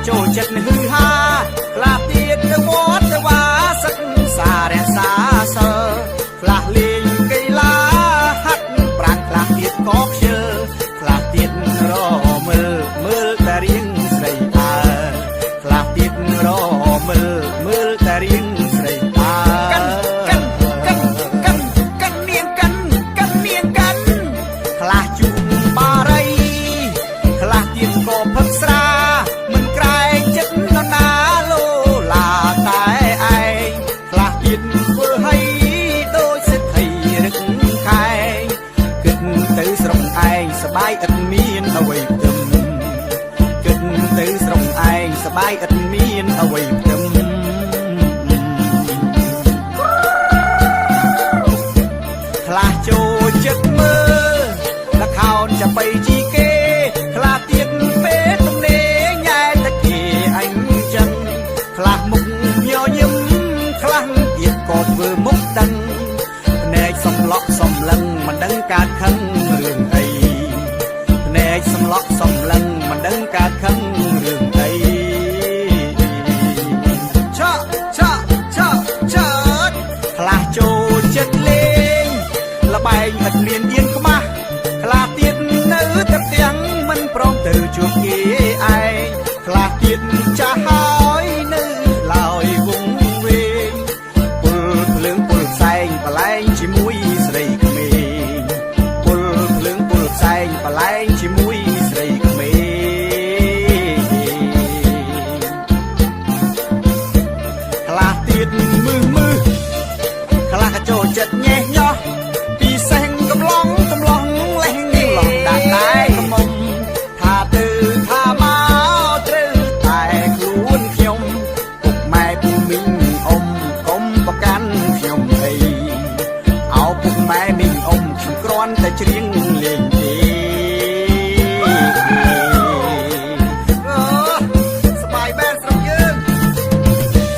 ចូលចិត្តហឺហា ខ្លះទៀតទៅវត្តទៅវាសិក្សារក្សាសើខ្លះលេងកីឡាហាត់ប្រាណខ្លះទៀតក៏ខ្ជិលខ្លះទៀតរមើលមើលតែរៀងស្រីអើខ្លះទៀតរមើលមើលតែរៀងស្រីអើកាន់នាងកាន់ខ្លះជុំបារីខ្លះទៀតក៏ផឹកស្រាមិនក្រែងចិត្តនរណាលោឡាតែឯងខ្លះទៀតធ្វើឲ្យដូចសិទ្ធិរឹកខែងគិតទៅស្រុកឯងសបាយឥតមានអ្វីផ្ទឹមគិតទៅស្រុកឯងសបាយឥតមានអ្វីផ្ទឹមខ្លះចូលចិត្តមើលល្ខោនចាបីជីគេខ្លះទៀតពេលទំនេរញ៉ែតែគេអញចឹងខ្លះមុខញញឹមខ្លះទៀតក៏ធ្វើមុខដឹងភ្នែកសំឡក់សំឡឹងមិនដឹងកើតខឹងរឿងអីភ្នែកសំឡក់សំឡឹងមិនដឹងកើតខឹងរឿងអីឆក់ខ្លះចូលចិត្តលេងលបែងឥតមានទៀនខ្មាស់ខ្លះទៀតនៅតែផ្ទាំងមិនព្រមទៅជួបគេឯងខ្លះទៀតចាស់ហើយនៅឡើយវងវែងពលភ្លើងពលផ្សែងបលែងជាមួយស្រីក្មេងពលភ្លើងពលផ្សែងបលែងជាមួយស្រីក្មេងខ្លះទៀតមើលខ្លះក៏ចូលចិត្តញ៉េះញោះពីសេះកំឡុងលេះឡងដាក់តែកមុំថាទៅថាមកត្រូវតែខ្លួនខ្ញុំពុកម៉ែពូមីងអ៊ំកុំប្រកាន់ខ្ញុំអីអោពុកម៉ែមីងអ៊ំខ្ញុំគ្រាន់តែច្រៀងលេងទេសบายបែបស្រុកយើង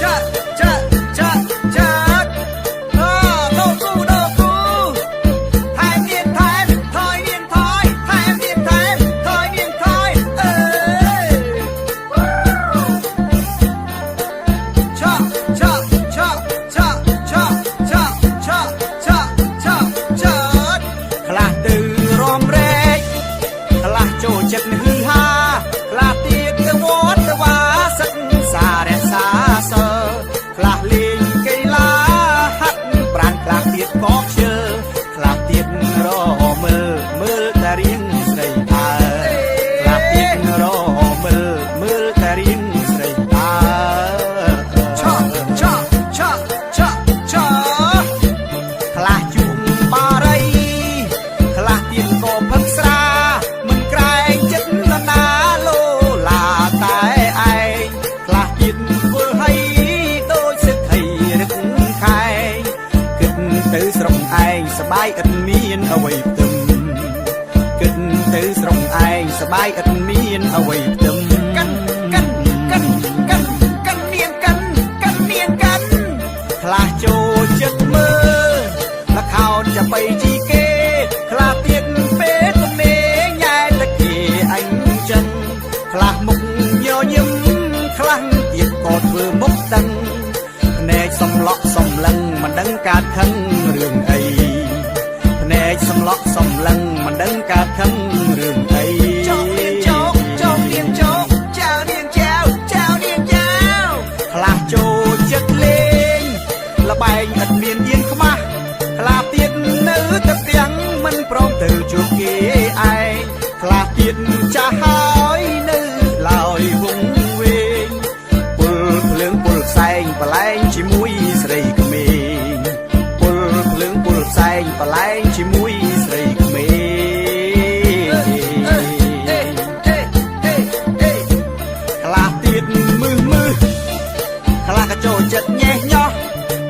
ចាត់ដូគូថែមនាងថែមថយនាងថយថែមនាងថែមថយនាងថយឆក់ខ្លះទៅរំរែកខ្លះចូលចិត្តហឺហាខ្លះទៀតទៅវត្តទៅវាសិក្សារក្សាសើខ្លះលេងកីឡាហាត់ប្រាណខ្លះទៀតក៏ខ្ជិលខ្លះទៀតរមើលតែរៀងស្រីអើខ្លះទៀតរមើលតែរៀងស្រីអើឆក់ខ្លះជុំបារីខ្លះទៀតក៏ផឹកស្រាមិនក្រែងចិត្តនរណាលោឡាតែឯងខ្លះទៀតធ្វើឲ្យដូចសិទ្ធិរឹកខែងគិតទៅស្រុកឯងសបាយឥតមានអ្វីផ្ទឹមគិតទៅស្រុកឯងសបាយឥតមានអ្វីផ្ទឹមកាន់នាងកាន់ខ្លះចូលចិត្តមើលល្ខោនចាបីជីគេខ្លះទៀតពេលទំនេរញ៉ែតែគេអញចឹងខ្លះមុខញញឹមខ្លះទៀតក៏ធ្វើមុខដឹងភ្នែកសំឡក់សំឡឹងមិនដឹងកើតខឹងរឿងអីភ្នែកសំឡក់សំឡឹងមិនដឹងកើតខឹងរឿងអីចោកនាងចោកចោនាងចៅនាងចៅខ្លះចូលចិត្តលេងលបែងឥតមានទៀនខ្មាស់ខ្លះទៀតនៅតែផ្ទាំងមិនព្រមទៅជួបគេឯងខ្លះទៀតចាស់ហើយនៅឡើយវងវែងពលភ្លើងពលផ្សែងបលែងជាមួយស្រីក្មេងពលភ្លើងពលផ្សែងបលែងជាមួយស្រីក្មេងខ្លះទៀតមើលខ្លះក៏ចូលចិត្តញ៉េះញោះ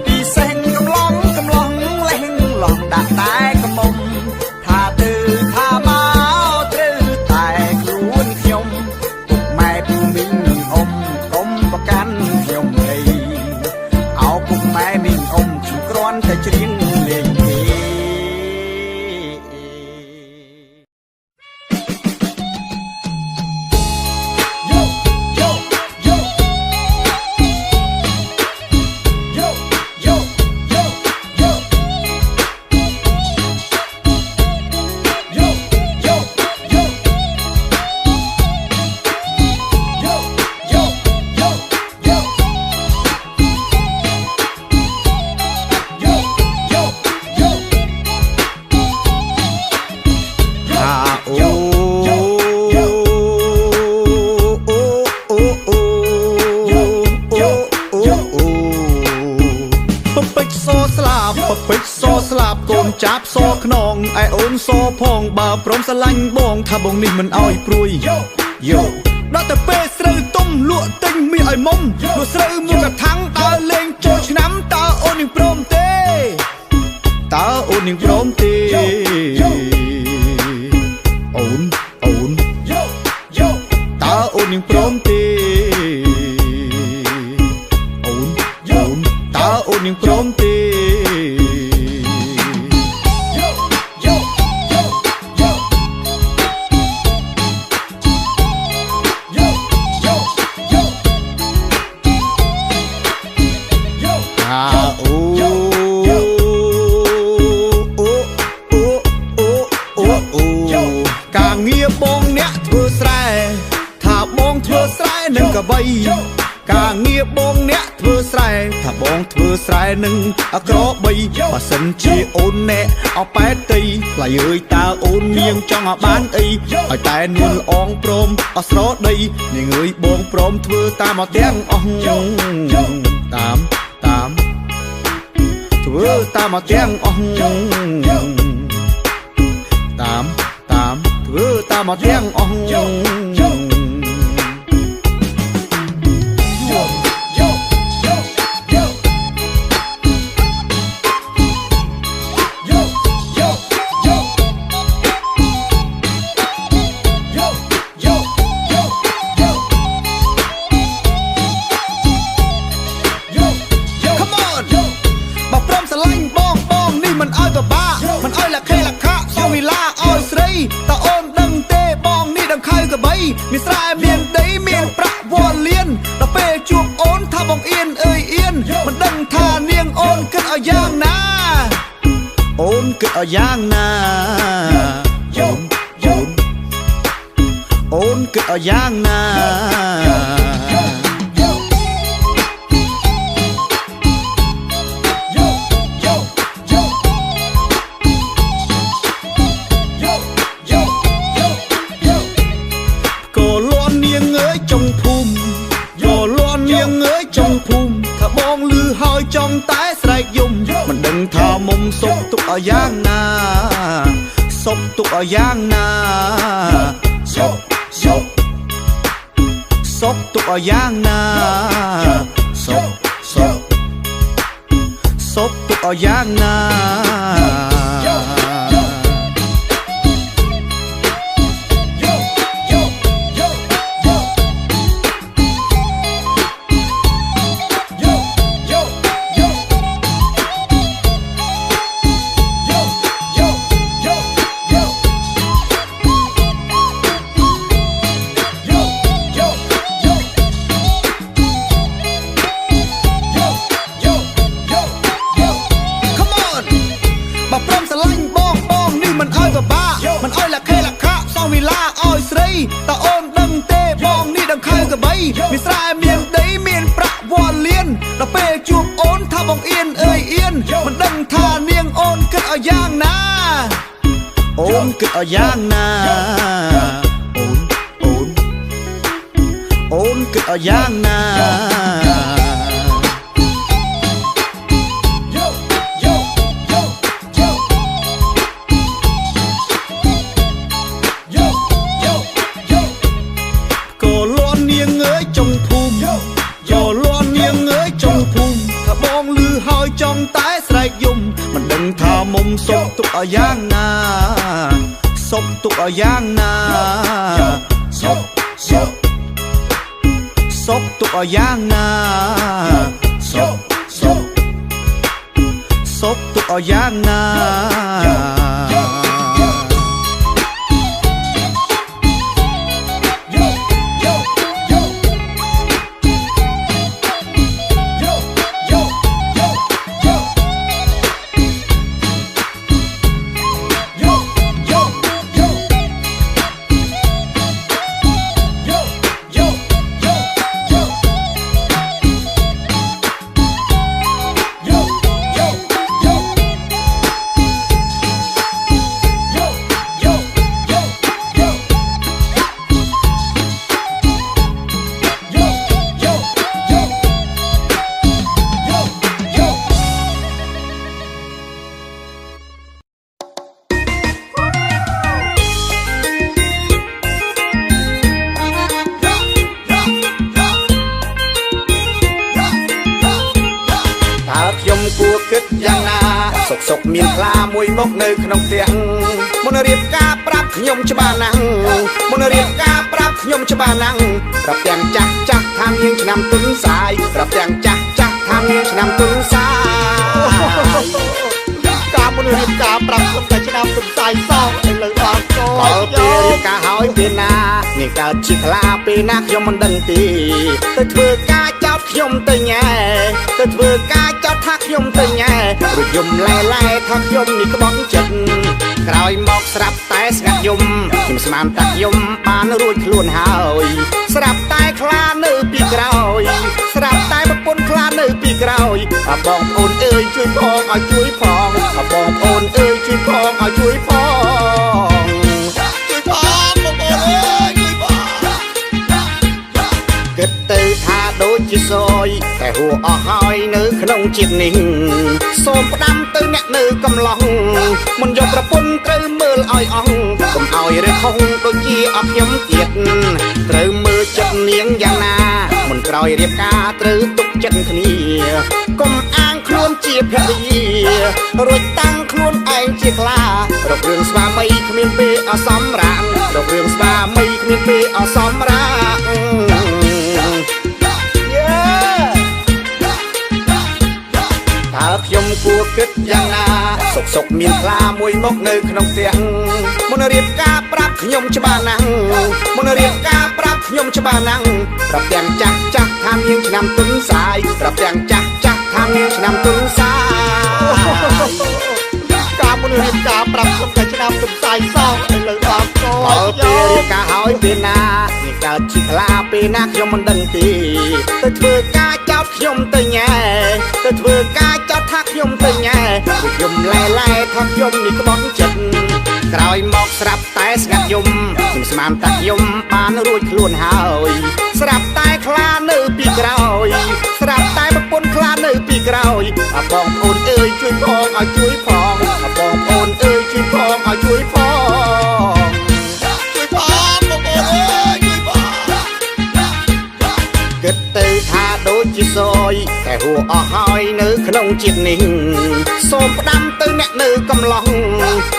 ពីសេះកំឡុងលេះឡងដាក់តែកមុំថាទៅថាមកត្រូវតែខ្លួនខ្ញុំពុកម៉ែពូមីងអ៊ំកុំប្រកាន់ខ្ញុំអីអោពុកម៉ែមីងអ៊ំខ្ញុំគ្រាន់តែច្រៀងលេងទេ បពេចសស្លាប់កូនចាប់សខ្នងឯអូនសផងបើព្រមស្រឡាញ់បងថាបងនេះមិនអោយព្រួយយោដល់តែពេលស្រូវទុំលក់ទិញមាសឲ្យមុំលក់ស្រូវមួយកថាំងដើរលេងចូលឆ្នាំតើអូននឹងព្រមទេតើអូននឹងព្រមទេអូនតើអូននឹងព្រមទេអូនតើអូននឹងព្រមទេការងារបងអ្នកធ្វើស្រែថាបងធ្វើស្រែនឹងកបីការងារបងអ្នកធ្វើស្រែថាបងធ្វើស្រែនឹងអក្របីបើសិនជាអូនអ្នកអប៉ែតទីថ្លៃអើយតើអូននាងចង់ឲ្យបានអីឲ្យតែនួនអងព្រមអស្រដីនាងអើយបងព្រមធ្វើតាមអត់ទាំងអស់តាមធ្វើតាមអត់ទាំងអស់តាមធ្វើតាមអត់ទាំងអស់មិនអោយបបាមិនអោយលក្ខេលក្ខៈសងវិឡាអោយស្រីតើអូនដឹងទេបងនេះដឹងខៅកបីមានស្រែមានដីមានប្រាក់វល់លៀនដល់ពេលជួបអូនថាបងអៀនអើយអៀនមិនដឹងថានាងអូនគិតឲ្យយ៉ាងណាអូនគិតឲ្យយ៉ាងណាអូនគិតឲ្យយ៉ាងណាចុងភូមិក៏លន់នាងអើយចុងភូមិថាបងលឺហើយចង់តែស្រែកយំមិនដឹងថាមុំសុកទុកឲ្យយ៉ាងណាសុកទុកឲ្យយ៉ាងណាសុកទុកឲ្យយ៉ាងណាសុកទុកឲ្យយ៉ាងណាមិនអោយបបាមិនអោយលក្ខេលក្ខៈសងវិឡាអោយស្រីតើអូនដឹងទេបងនេះដឹងខៅកបីមានស្រែមានដីមានប្រាក់វល់លៀនដល់ពេលជួបអូនថាបងអៀនអើយអៀនមិនដឹងថានាងអូនគិតឲ្យយ៉ាងណាអូនគិតឲ្យយ៉ាងណាអូនគិតឲ្យយ៉ាងណាចុងភូមិក៏លន់នាងអើយចុងភូមិថាបងលឺហើយចង់តែស្រែកយំមិនដឹងថាមុំសុកទុកឲ្យយ៉ាងណាសុកទុកឲ្យយ៉ាងណាសុកទុកឲ្យយ៉ាងណាសុកទុកឲ្យយ៉ាងណា គួរគិតយ៉ាងណាសុកមានខ្លាមួយមកនៅក្នុងផ្ទះមុនរៀបការប្រាប់ខ្ញុំច្បាស់ណាស់មុនរៀបការប្រាប់ខ្ញុំច្បាស់ណាស់ប្រាប់ទាំងចាស់ថាមានឆ្នាំទុនសាយប្រាប់ទាំងចាស់ថាមានឆ្នាំទុនសាយការមុនរៀបការប្រាប់ខ្ញុំតែឆ្នាំទុនសាយសោះឥឡូវដល់កូនពេលរៀបការហើយពេលណានាងកើតជាខ្លាពេលណាខ្ញុំមិនដឹងទេទៅធ្វើការចោតខ្ញុំទៅញ៉ែទៅធ្វើការចោតថាខ្ញុំទៅញ៉ែរួចយំឡែថាខ្ញុំនេះក្បត់ចិត្តក្រោយមកស្រាប់តែស្ងាត់យំខ្ញុំស្មានតាខ្ញុំបានរួចខ្លួនហើយស្រាប់តែខ្លានៅពីក្រោយស្រាប់តែប្រពន្ធខ្លានៅពីក្រោយបងប្អូនអើយជួយផងឲ្យជួយផងបងប្អូនអើយជួយផងឲ្យជួយផងបងប្អូនអើយជួយផងគិតទៅថាដូចជាសយតែហួអស់ហើយនៅក្នុងជាតិនេះសូមផ្ដាំទៅអ្នកនៅកំឡុងមិនយកប្រពន្ធត្រូវមើលឲ្យអស់កុំឲ្យរើខុសដូចជាអស់ខ្ញុំទៀតត្រូវមើលចិត្តនាងយ៉ាងណាមិនក្រោយរៀបការត្រូវទុកចិត្តគ្នាកុំអាងខ្លួនជាភរិយារួចតាំងខ្លួនឯងជាខ្លារករឿងស្វាមីគ្មានពេលអសមរាំងរករឿងស្វាមីគ្មានពេលអសមរាំងតើខ្ញុំគួរគិតយ៉ាងណាសុកមានខ្លាមួយមកនៅក្នុងផ្ទះមុនរៀបការប្រាប់ខ្ញុំច្បាស់ណាស់មុនរៀបការប្រាប់ខ្ញុំច្បាស់ណាស់ប្រាប់ទាំងចាស់ថាមានឆ្នាំទុនសាយប្រាប់ទាំងចាស់ថាមានឆ្នាំទុនសាយការមុនរៀបការប្រាប់ខ្ញុំតែឆ្នាំទុនសាយសោះឥឡូវដល់កូនពេលរៀបការហើយពេលណានាងកើតជាខ្លាពេលណាខ្ញុំមិនដឹងទេទៅធ្វើការចោតខ្ញុំទៅញ៉ែទៅធ្វើការចោតថាខ្ញុំទៅញ៉ែរួចយំឡែថាខ្ញុំនេះក្បត់ចិត្តក្រោយមកស្រាប់តែស្ងាត់យំខ្ញុំស្មានតាខ្ញុំបានរួចខ្លួនហើយស្រាប់តែខ្លានៅពីក្រោយស្រាប់តែប្រពន្ធខ្លានៅពីក្រោយបងប្អូនអើយជួយផងឲ្យជួយផងបងប្អូនអើយជួយផងឲ្យជួយផងជួយផងបងប្អូនអើយជួយផងគិតទៅថាដូចជាសយតែហួអស់ហើយនៅក្នុងជាតិនេះសូមផ្ដាំទៅអ្នកនៅកំឡុង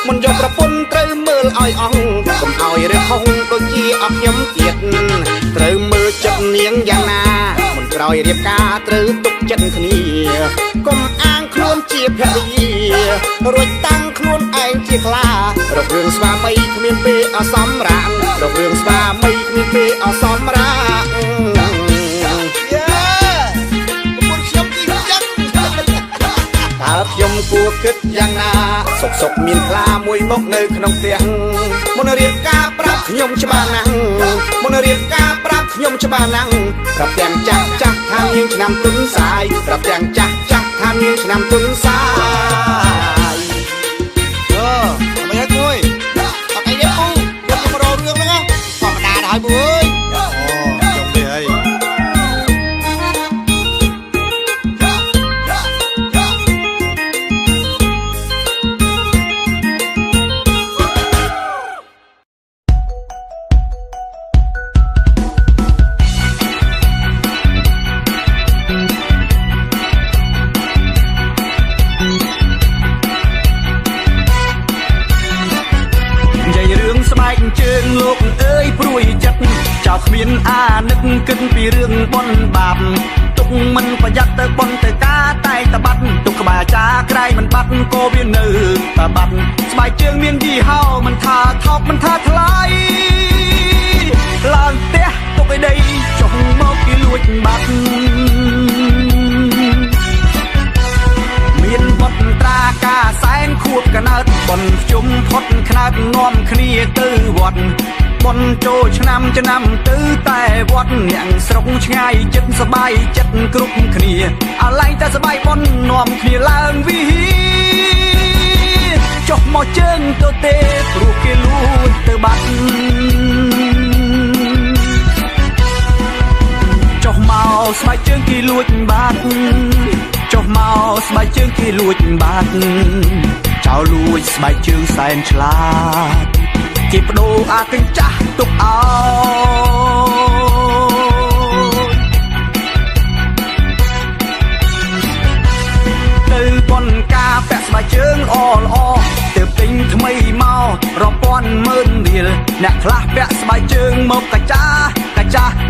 មិនយកប្រពន្ធត្រូវមើលឲ្យអស់កុំឲ្យរើខុសដូចជាអស់ខ្ញុំទៀតត្រូវមើលចិត្តនាងយ៉ាងណាមិនក្រោយរៀបការត្រូវទុកចិត្តគ្នាកុំអាងខ្លួនជាភរិយារួចតាំងខ្លួនឯងជាខ្លារករឿងស្វាមីគ្មានពេលអសមរាំងរករឿងស្វាមីគ្មានពេលអសមរាំងតើខ្ញុំគួរគិតយ៉ាងណាសុកមានខ្លាមួយមកនៅក្នុងផ្ទះមុនរៀបការប្រាប់ខ្ញុំច្បាស់ណាស់មុនរៀបការប្រាប់ខ្ញុំច្បាស់ណាស់ប្រាប់ទាំងចាស់ថាមានឆ្នាំទុនសាយប្រាប់ទាំងចាស់ថាមានឆ្នាំទុនសាយមិនឲ្យគួយអត់អីទេពូខ្ញុំមករករឿងហ្នឹងធម្មតាដល់ហើយពូអើយចង់ទេអីជើងលោកអើយព្រួយចិត្តចោលគ្មានអានឹកគិតពីរឿងបនបាបទុកមិនប្រយ័ត្នទៅបនទៅការតែតបាត់ទុកក្បាលចាក្រៃមិនបាត់ក៏វានៅតបាត់ស្បែកជើងមានយីហោមិនថាថោកមិនថាថ្លៃឡើងផ្ទះទុកឲ្យដីចុះមកគេលួចបាត់មានបត់ត្រាការសែនខួបកណើតបនជុំផុតខ្នើតនាំគ្នាទៅវត្តបនចូលឆ្នាំទៅតែវត្តអ្នកស្រុកឆ្ងាយចិត្តសបាយចិត្តគ្រប់គ្នាអាឡែងតែសបាយបននាំគ្នាឡើងវិហារចុះមកជើងទៅទេព្រោះគេលួចទៅបាត់ចុះមកស្បែកជើងគេលួចបាត់ចុះមកស្បែកជើងគេលួចបាត់ចោលលួចស្បែកជើងសែនឆ្លាតគេបដូរអាកញ្ចាស់ទុកឲ្យទៅ แปะสบายเชิงอ่อเติบติงทำไมเมารอป้อนเมินเดียลแนะคลาแปะสบายเชิงมกกะจ้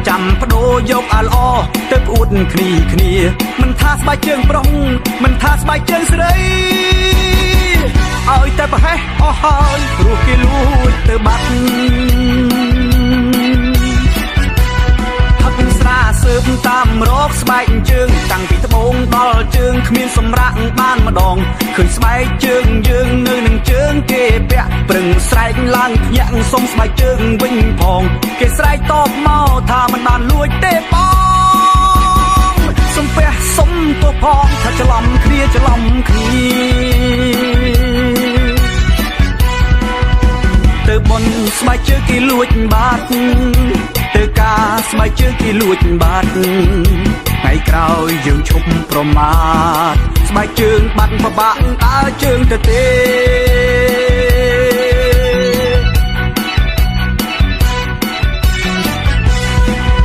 จำพะโดยกอาลอเติบอุดคนีมันท่าสบายเชิงปรองมันท่าสบายเชิงเสยเอาแต่ปะให้อ้อหอยรูกิลูเติบบัดสืบตามโรคสบายจึงตั้งปีตะบงดอลจึงขมิ้นสมรักบ้านมาดองขึ้นสบายจึงยืงนึงหนึ่งจึงเก็บเปะปรึงใส่ลังยังสมสบายจึงวิ่งพองเกสไรตอบเมาถ้ามันบานลวยเตะปองสมเปะสมตัวพองถ้าจะลำเคลียจะลำเคลีเติบบนสบายจึงกี่ลวดบาดเตกาสมัยเจอกี่ลวดบาดไงคราวยืงชุบประมาทสมัยเจิงบันประบะตาเจิงเตเต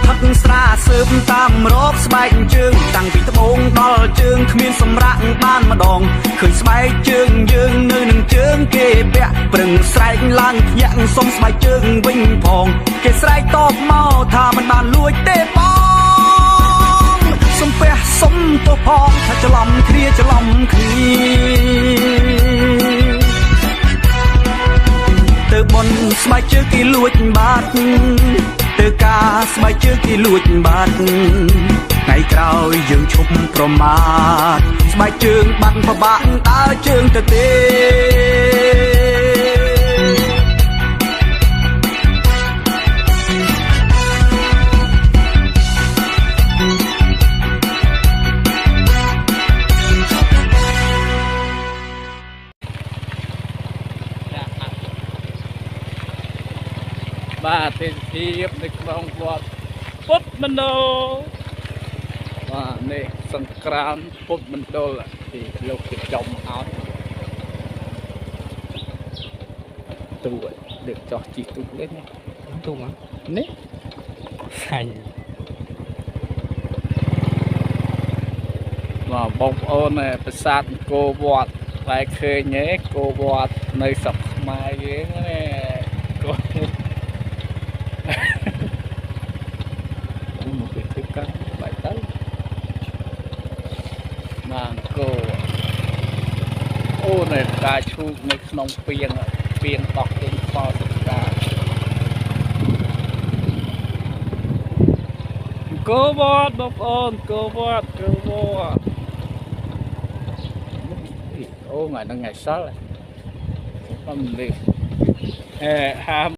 ทักสราสืบตามโรคสบายเจิงตั้งปีตะบงดอลเจิงขมิ้นสมรักบ้านมาดองเคยสบายเจิงยืงนึงหนึ่งเจิงเก็บเปะปรึงใส่ลังยังสมสบายเจิงวิ่งพองเกสไรตอบเมาถ้ามันบานลวยเตะปองสมเปะสมตัวพองถ้าจะลำเคลียจะลำเคลีเติบบนสบายเจอกี่ลวดบาดเตกาสบายเจอกี่ลวดบาดไงคราวยืงชุบประมาทสบายเจิงบันประบะตาเจิงเตเตបាទទេពភាពនៅក្នុងវត្តពុទ្ធមណ្ឌលបាទនេះសង្ក្រាមពុទ្ធមណ្ឌលទីលោកគេចំឲ្យទូលើកចោះជីកទូលេងទូមកនេះសាញ់បាទបងប្អូនប្រាសាទអង្គរវត្តតែឃើញទេគោវត្តនៅស្រុកខ្មែរយើងនេះគោមកពីទឹកកាបាយទៅបានគោអូនការឈូកនៅក្នុងពីងដោះពេញផលសក្ការគោវត្តបងប្អូនគោវត្តអូថ្ងៃហ្នឹងថ្ងៃសៅរ៍ខ្ញុំលេហាម